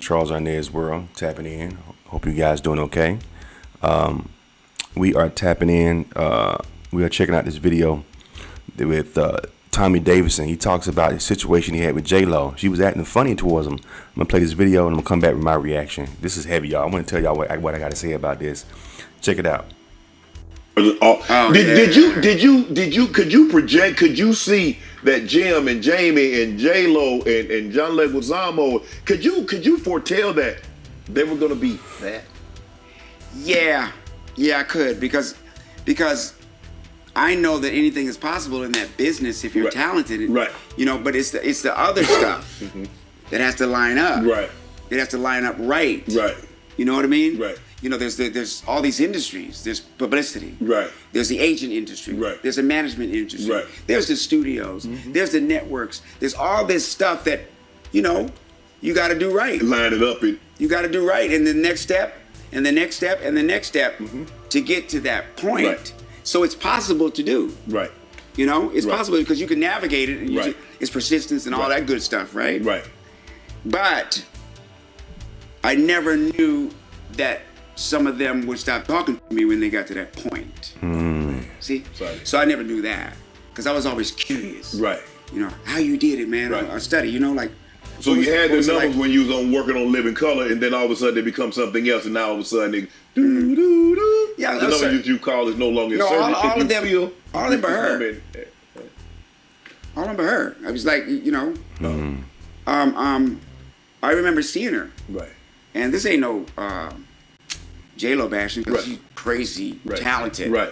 Charles Arnaz World, tapping in. Hope you guys doing okay. We are tapping in. We are checking out this video with Tommy Davidson. He talks about the situation he had with JLO. She was acting funny towards him. I'm gonna play this video and I'm gonna come back with my reaction. This is heavy, y'all. I want to tell y'all what I got to say about this. Check it out. Could you project, could you see that Jim and Jamie and J.Lo and John Leguizamo, could you foretell that they were going to be that? Yeah, I could, because I know that anything is possible in that business if you're talented. Right. You know, but it's the other stuff that has to line up. Right. It has to line up right. Right. You know what I mean? Right. You know, there's all these industries. There's publicity. Right. There's the agent industry. Right. There's the management industry. Right. There's the studios. There's the networks. There's all this stuff that, you know, you got to do right. Line it up. You got to do right, and the next step, and the next step, and the next step to get to that point. Right. So it's possible to do. Right. You know, it's possible because you can navigate it. And it's persistence and all that good stuff, right? Right. But I never knew that some of them would stop talking to me when they got to that point. See? Sorry. So I never knew that because I was always curious. Right. You know, how you did it, man. Right. I study, you know, like. So you had the numbers like, when you was working on Living Color, and then all of a sudden they become something else, and now all of a sudden they do. Yeah, the number you call is no longer certain. All of them but her. All of them but her. I was like, you know, I remember seeing her. Right. And this ain't no JLO bashing because she's crazy, talented. Right.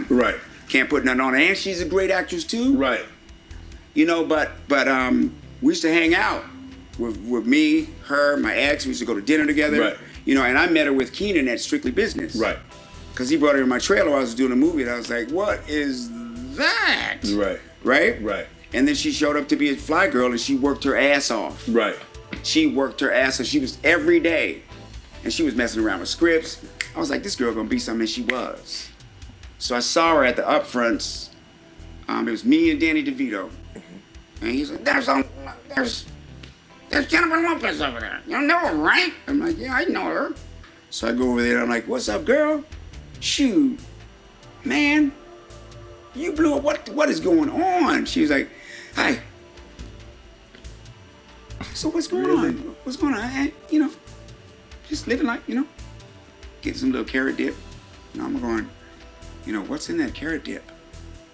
Right. Can't put nothing on her. And she's a great actress too. Right. You know, but we used to hang out with me, her, my ex. We used to go to dinner together. Right. You know, and I met her with Keenan at Strictly Business. Right. Because he brought her in my trailer. I was doing a movie, and I was like, "What is that?" Right. Right. Right. And then she showed up to be a fly girl, and she worked her ass off. Right. She worked her ass off. She was every day, and she was messing around with scripts. I was like, "This girl gonna be something," and she was. So I saw her at the upfronts. It was me and Danny DeVito, and he's like, "There's Jennifer Lopez over there. You don't know her, right?" I'm like, "Yeah, I know her." So I go over there and I'm like, "What's up, girl? Shoot, man, you blew up. What is going on?" She was like, "Hi." So what's going on? What's going on? You know, just living like, you know, getting some little carrot dip. And I'm going, you know, what's in that carrot dip?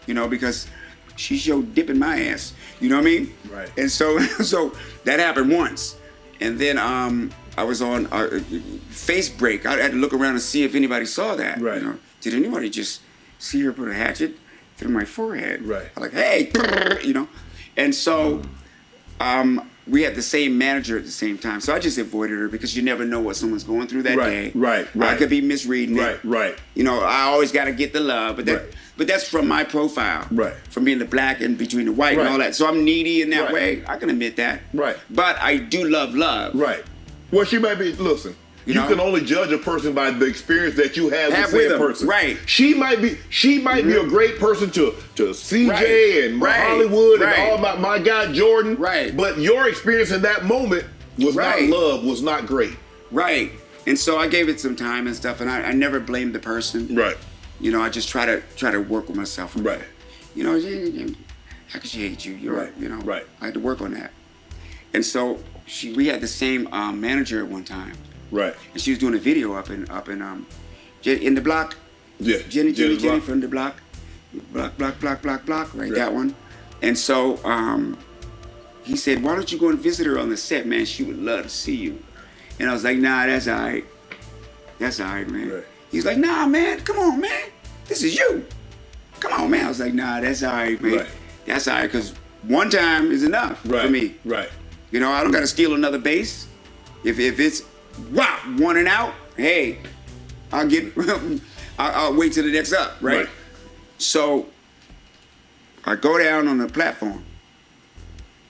You know, because she's your dipping my ass. You know what I mean? Right. And so that happened once. And then I was on face break. I had to look around and see if anybody saw that. Right. You know, did anybody just see her put a hatchet through my forehead? Right. I'm like, hey, you know. And so we had the same manager at the same time. So I just avoided her because you never know what someone's going through that day. Right. I could be misreading it. Right. You know, I always got to get the love, but that's from my profile. Right. From being the black and between the white and all that. So I'm needy in that way. I can admit that. Right. But I do love love. Right. Well, she might be. Listen. You can only judge a person by the experience that you have with that person. Right. She might be a great person to CJ and Hollywood and all my guy Jordan. Right. But your experience in that moment was not love, was not great. Right. And so I gave it some time and stuff, and I never blamed the person. Right. You know, I just try to work with myself. Right. You know, how could she hate you? You're right. You know. Right. I had to work on that. And so we had the same manager at one time. Right. And she was doing a video up in the block. Yeah. Jenny from the block. Block, right, that one. And so he said, "Why don't you go and visit her on the set, man? She would love to see you." And I was like, "Nah, that's all right. That's all right, man." Right. He's like, "Nah, man, come on, man. This is you. Come on, man." I was like, "Nah, that's all right, man. Right. That's all right, because one time is enough for me. Right. You know, I don't got to steal another base. If it's one and out, hey, I'll wait till the next up, right? So I go down on the platform,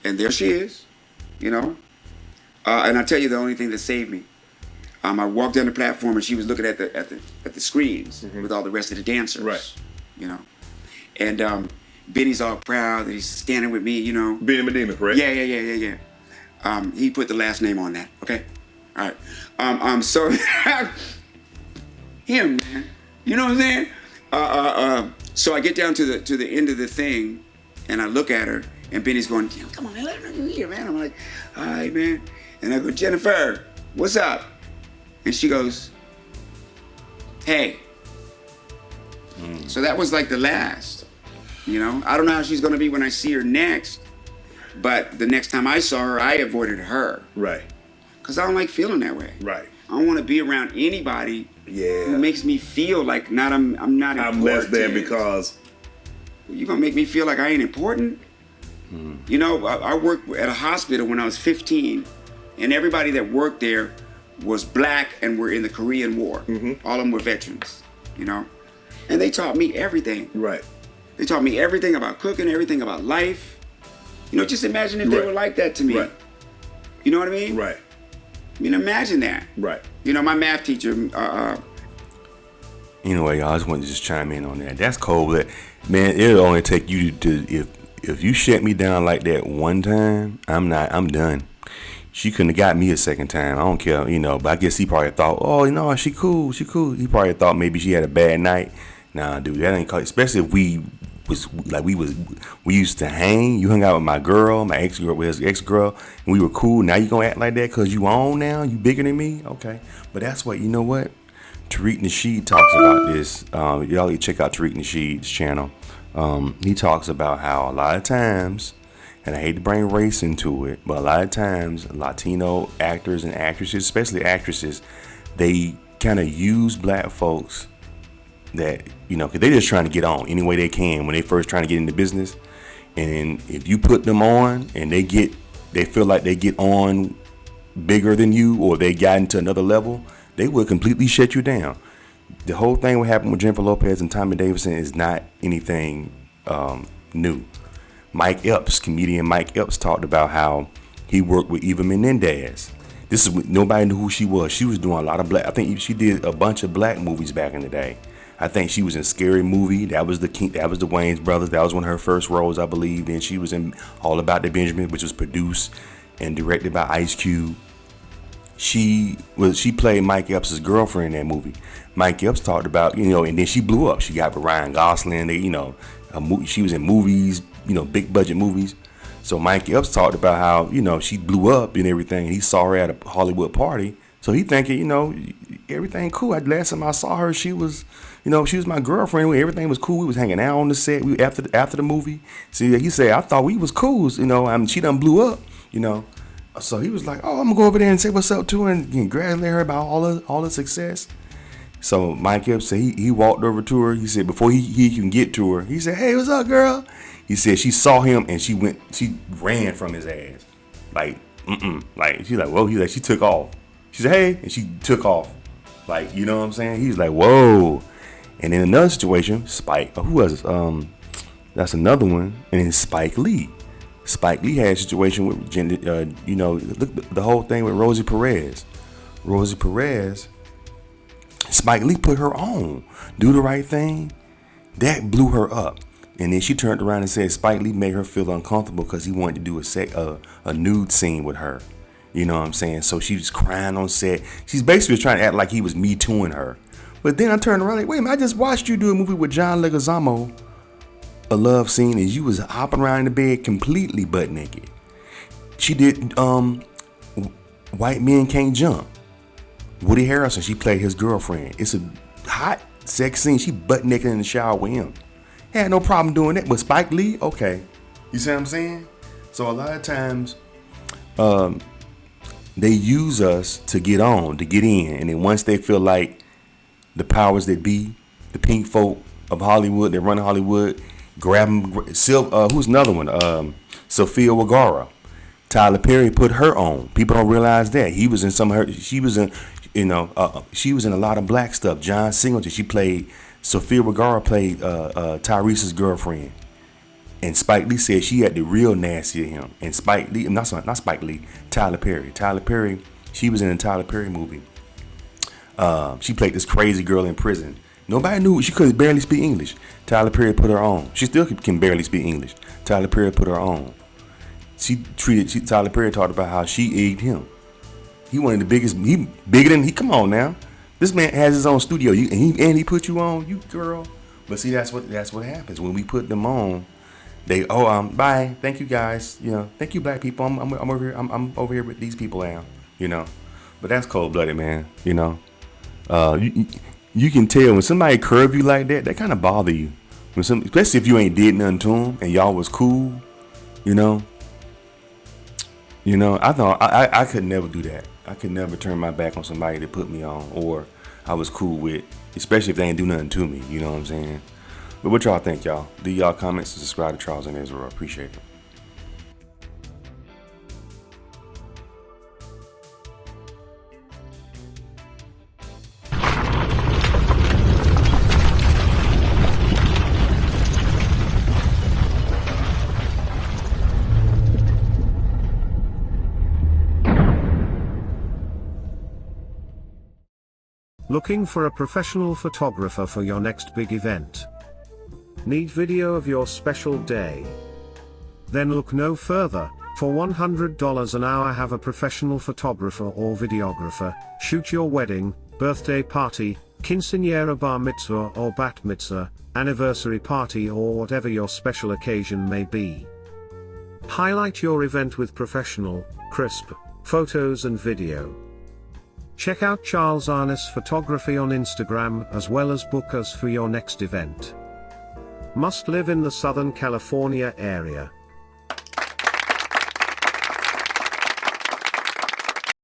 and there she is, you know. And I tell you the only thing that saved me. I walked down the platform and she was looking at the screens with all the rest of the dancers, right? You know, and Benny's all proud that he's standing with me, you know. Benny Medina, correct? Yeah. He put the last name on that. Okay. All right. So him, man. You know what I'm saying? So I get down to the end of the thing, and I look at her, and Benny's going, "Come on, man, let her hear, man." I'm like, "All right, man." And I go, "Jennifer, what's up?" And she goes, "Hey." So that was like the last. You know, I don't know how she's gonna be when I see her next, but the next time I saw her, I avoided her. Right. Cause I don't like feeling that way. Right. I don't want to be around anybody Yeah. who makes me feel like I'm not important. I'm less than because. You gonna make me feel like I ain't important? You know, I worked at a hospital when I was 15, and everybody that worked there was black and were in the Korean War. All of them were veterans, you know, and they taught me everything. Right. They taught me everything about cooking, everything about life. You know, just imagine if they were like that to me. Right. You know what I mean? Right. I mean, imagine that. Right. You know, my math teacher. Anyway, y'all, I just wanted to just chime in on that. That's cold, but man, it'll only take you to if you shut me down like that one time, I'm done. She couldn't have got me a second time. I don't care, you know. But I guess he probably thought, oh, you know, she cool. He probably thought maybe she had a bad night. Nah, dude, that ain't cool. Especially if we used to hang. You hung out with my girl, my ex-girl, with his ex-girl, and we were cool. Now you gonna act like that because you on now? You bigger than me? Okay. But that's what, you know what? Tariq Nasheed talks about this. Y'all need to check out Tariq Nasheed's channel. He talks about how a lot of times, and I hate to bring race into it, but a lot of times Latino actors and actresses, especially actresses, they kind of use black folks that, you know, because they're just trying to get on any way they can when they first trying to get into business. And if you put them on and they feel like they get on bigger than you, or they got into another level, they will completely shut you down. The whole thing what happened with Jennifer Lopez and Tommy Davidson is not anything new. Comedian Mike Epps talked about how he worked with Eva Menendez. Nobody knew who she was. She was doing a lot of black. I think she did a bunch of black movies back in the day. I think she was in Scary Movie. That was the Wayans brothers. That was one of her first roles, I believe. And she was in All About the Benjamin, which was produced and directed by Ice Cube. She played Mike Epps' girlfriend in that movie. Mike Epps talked about, you know, and then she blew up. She got with Ryan Gosling. They, you know, she was in movies, you know, big budget movies. So Mike Epps talked about how, you know, she blew up and everything. He saw her at a Hollywood party. So he thinking, you know, everything cool. Last time I saw her, she was my girlfriend. Everything was cool. We was hanging out on the set. After the movie. See, he said, I thought we was cool. You know, I mean, she done blew up, you know. So he was like, oh, I'm going to go over there and say what's up to her and congratulate her about all the success. So Mike Epps said he walked over to her. He said before he can get to her, he said, hey, what's up, girl? He said she saw him and she ran from his ass. Like, Like, she's like, whoa. He's like, she took off. She said, hey, and she took off. Like, you know what I'm saying? He's like, whoa. And in another situation, Spike, who was it? That's another one. And then Spike Lee. Spike Lee had a situation with, you know, the whole thing with Rosie Perez. Rosie Perez, Spike Lee put her on. Do the Right Thing. That blew her up. And then she turned around and said Spike Lee made her feel uncomfortable because he wanted to do a nude scene with her. You know what I'm saying? So she was crying on set. She's basically trying to act like he was Me Tooing her. But then I turned around like, wait a minute, I just watched you do a movie with John Leguizamo, a love scene, and you was hopping around in the bed completely butt naked. She did White Men Can't Jump. Woody Harrelson, she played his girlfriend. It's a hot sex scene. She butt naked in the shower with him. Had no problem doing that. But Spike Lee, okay. You see what I'm saying? So a lot of times, they use us to get on, to get in. And then once they feel like the powers that be, the pink folk of Hollywood, that run Hollywood, grab them. Who's another one? Sofia Vergara. Tyler Perry put her on. People don't realize that. He was in some of her, she was in, she was in a lot of black stuff. John Singleton, she played, Sofia Vergara played Tyrese's girlfriend. And Spike Lee said she had the real nasty of him. And Spike Lee, not Spike Lee, Tyler Perry. Tyler Perry, she was in a Tyler Perry movie. She played this crazy girl in prison. Nobody knew, she could barely speak English. Tyler Perry put her on. She still can barely speak English. Tyler Perry put her on. Tyler Perry talked about how she egged him. He one of the biggest. He bigger than he. Come on now, this man has his own studio. He put you on, you girl. But see, that's what happens when we put them on. They bye, thank you guys. Thank you black people. I'm over here. I'm over here with these people now. But that's cold blooded, man. You can tell when somebody curve you like that. That kind of bother you. Especially if you ain't did nothing to them and y'all was cool. I thought I could never do that. I could never turn my back on somebody that put me on or I was cool with, especially if they ain't do nothing to me. You know what I'm saying? But what y'all think, y'all? Leave y'all comments and subscribe to Charles and Israel. Appreciate it. Looking for a professional photographer for your next big event? Need video of your special day? Then look no further. For $100 an hour, have a professional photographer or videographer shoot your wedding, birthday party, quinceañera, bar mitzvah or bat mitzvah, anniversary party, or whatever your special occasion may be. Highlight your event with professional, crisp photos and video. Check out Charles Arness Photography on Instagram, as well as book us for your next event. Must live in the Southern California area.